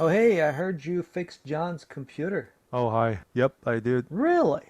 Oh, hey, I heard you fixed John's computer. Oh, hi. Yep, I did. Really?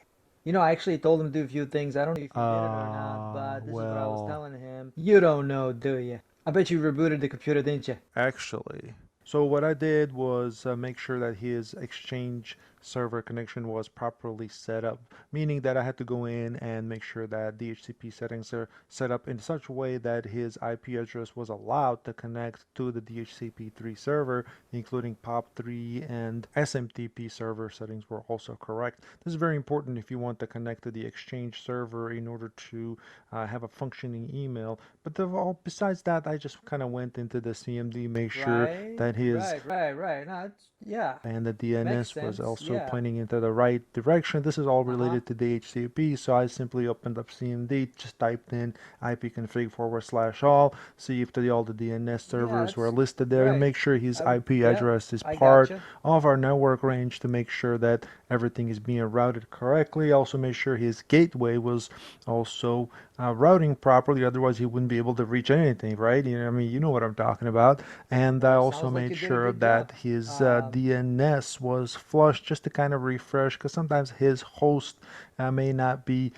I actually told him to do a few things. I don't know if you did it or not, Uh, but this is what I was well, telling him. You don't know, do you? I bet you rebooted the computer, didn't you? Actually, so what I did was make sure that his Exchange server connection was properly set up, meaning that I had to go in and make sure that DHCP settings are set up in such a way that his IP address was allowed to connect to the DHCP3 server, including POP3 and SMTP server settings were also correct. This is very important if you want to connect to the Exchange server in order to have a functioning email. But besides that, I just kind of went into the CMD, make sure Right, that his right. No, yeah, and the makes DNS was sense. also Yeah. pointing into the right direction. This is all Uh-huh. related to DHCP, so I simply opened up CMD, just typed in ipconfig/all, see if all the DNS Yeah, servers were that's listed there, and right. make sure his IP Yep, address is I part gotcha. of our network range to make sure that everything is being routed correctly. Also, make sure his gateway was also routing properly, otherwise he wouldn't be able to reach anything, right? I mean, you know what I'm talking about. And I Well, also sounds like made you did a sure good that job. his Um, DNS was flushed just to kind of refresh, because sometimes his host may not be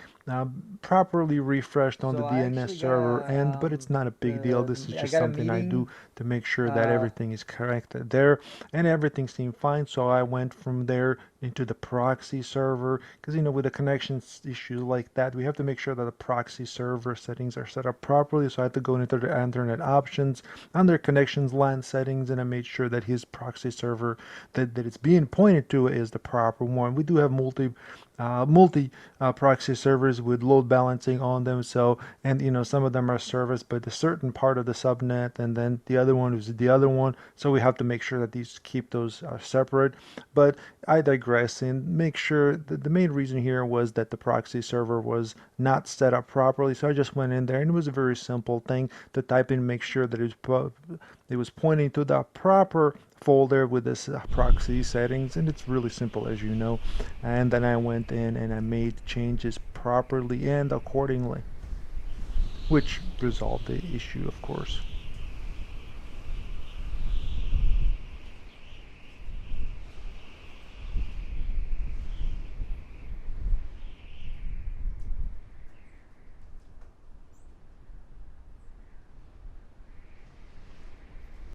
properly refreshed on the so I DNS actually got server, and but it's not a big deal. This is I just got a something I do meeting. to make sure that Uh, everything is correct there, and everything seemed fine. So I went from there into the proxy server, because with the connections issues like that, we have to make sure that the proxy server settings are set up properly. So I had to go into the internet options under connections LAN settings, and I made sure that his proxy server that it's being pointed to is the proper one. We do have multi proxy servers with load balancing on them, so and some of them are serviced by the certain part of the subnet, and then the other one is the other one, so we have to make sure that these keep those separate. But I digress, and make sure that the main reason here was that the proxy server was not set up properly. So I just went in there, and it was a very simple thing to type in, make sure that it was pointing to the proper folder with this proxy settings, and it's really simple, as you know. And then I went in and I made changes properly and accordingly, which resolved the issue, of course.